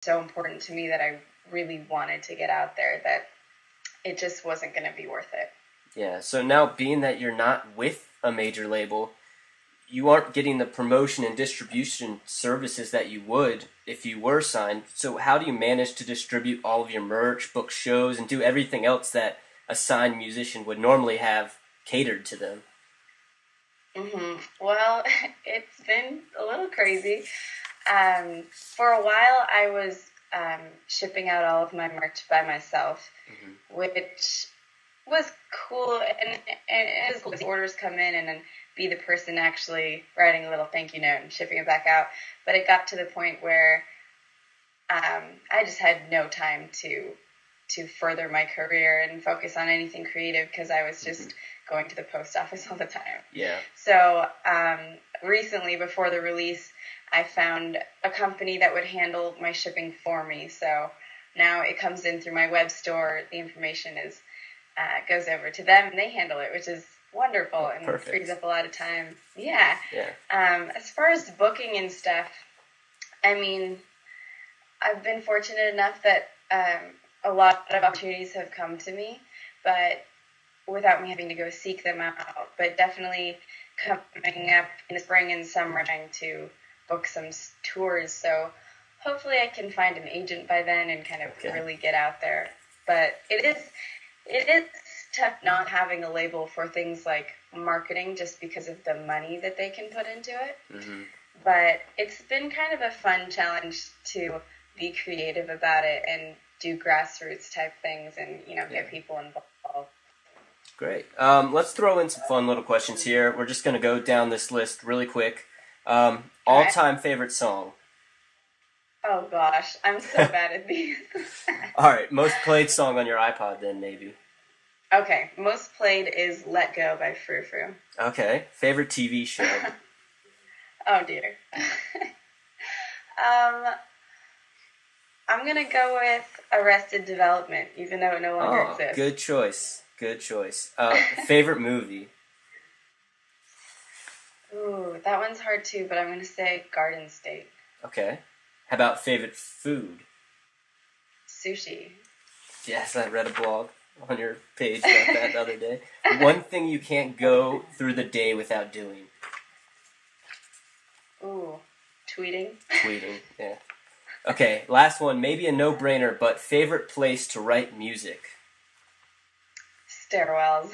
so important to me that I really wanted to get out there that it just wasn't going to be worth it. Yeah, so now being that you're not with a major label, you aren't getting the promotion and distribution services that you would if you were signed. So how do you manage to distribute all of your merch, book shows, and do everything else that a signed musician would normally have catered to them? Well, it's been a little crazy. For a while, I was shipping out all of my merch by myself, which was cool, and it was cool to see orders come in and then be the person actually writing a little thank you note and shipping it back out. But it got to the point where I just had no time to further my career and focus on anything creative because I was just going to the post office all the time. Yeah. So recently, before the release, I found a company that would handle my shipping for me. So now it comes in through my web store. The information goes over to them, and they handle it, which is wonderful and frees up a lot of time. Yeah. As far as booking and stuff, I mean, I've been fortunate enough that a lot of opportunities have come to me, but without me having to go seek them out. But definitely coming up in the spring and summer, trying to book some tours. So hopefully I can find an agent by then and kind of really get out there. But it is tough not having a label for things like marketing just because of the money that they can put into it. But it's been kind of a fun challenge to be creative about it and do grassroots type things and, get people involved. Great. Let's throw in some fun little questions here. We're just going to go down this list really quick. All-time favorite song? Oh, gosh. I'm so bad at these. All right. Most played song on your iPod then, maybe? Okay. Most played is Let Go by Frou Frou. Okay. Favorite TV show? Oh, dear. I'm going to go with Arrested Development, even though it no longer exists. Good choice. Good choice. Favorite movie? Ooh, that one's hard too, but I'm going to say Garden State. Okay. How about favorite food? Sushi. Yes, I read a blog on your page about that the other day. One thing you can't go through the day without doing? Ooh, tweeting. Tweeting, yeah. Okay, last one. Maybe a no-brainer, but favorite place to write music? Stairwells.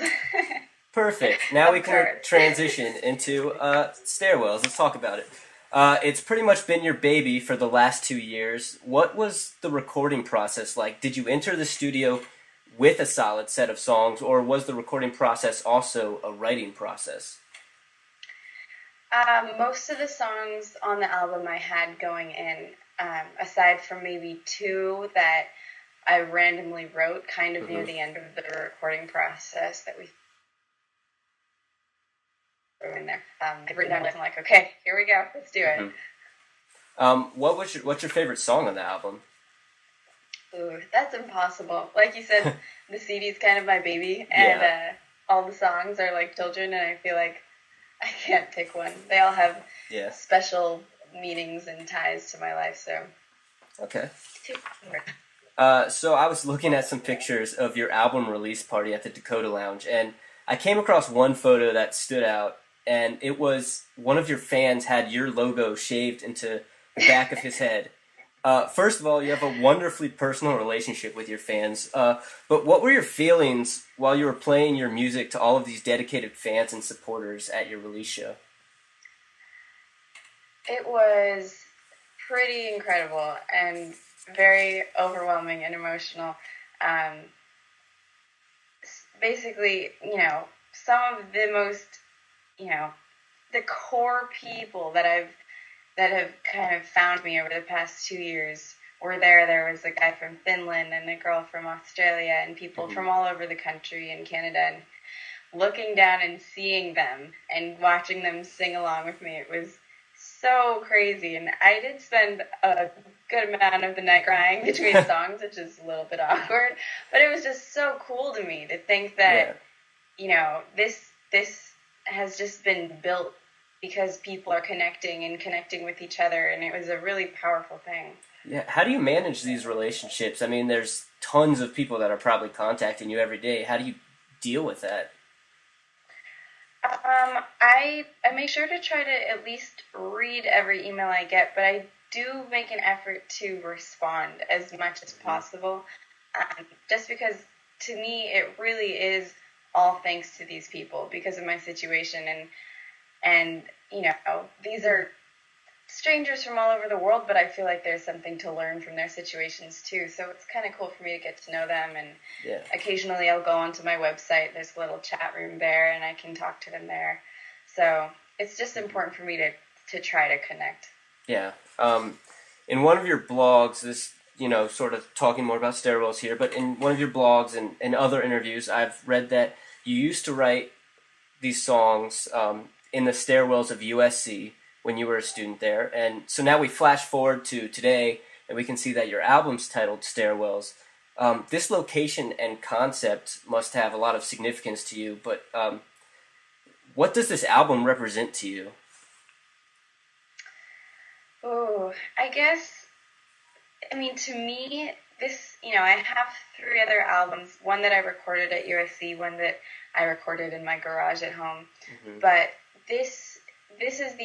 Perfect. Now we can transition into stairwells. Let's talk about it. It's pretty much been your baby for the last 2 years. What was the recording process like? Did you enter the studio with a solid set of songs, or was the recording process also a writing process? Most of the songs on the album I had going in, aside from maybe 2 that I randomly wrote kind of near the end of the recording process that we threw in there. I'd written down a list and like, okay, here we go, let's do it. What's your favorite song on the album? Ooh, that's impossible. Like you said, the CD's kind of my baby, and all the songs are like children, and I feel like I can't pick one. They all have special meanings and ties to my life, so. Okay. So I was looking at some pictures of your album release party at the Dakota Lounge, and I came across one photo that stood out, and it was one of your fans had your logo shaved into the back of his head. First of all, you have a wonderfully personal relationship with your fans, but what were your feelings while you were playing your music to all of these dedicated fans and supporters at your release show? It was pretty incredible and very overwhelming and emotional. Basically, some of the most, the core people that have kind of found me over the past 2 years were there. There was a guy from Finland and a girl from Australia and people from all over the country and Canada. And looking down and seeing them and watching them sing along with me, it was so crazy. And I did spend a good amount of the night crying between songs, which is a little bit awkward. But it was just so cool to me to think that, this has just been built because people are connecting with each other, and it was a really powerful thing. Yeah, how do you manage these relationships? I mean, there's tons of people that are probably contacting you every day. How do you deal with that? I make sure to try to at least read every email I get, but I do make an effort to respond as much as possible, just because to me it really is all thanks to these people because of my situation, and you know, these are strangers from all over the world, but I feel like there's something to learn from their situations too. So it's kind of cool for me to get to know them, and Yeah. occasionally I'll go onto my website. There's a little chat room there, and I can talk to them there. So it's just important for me to try to connect. Yeah. In one of your blogs, this, sort of talking more about stairwells here, but in one of your blogs and other interviews, I've read that you used to write these songs in the stairwells of USC when you were a student there. And so now we flash forward to today, and we can see that your album's titled Stairwells. This location and concept must have a lot of significance to you, but what does this album represent to you? Oh, I mean, to me, this, I have 3 other albums, one that I recorded at USC, one that I recorded in my garage at home, but this is the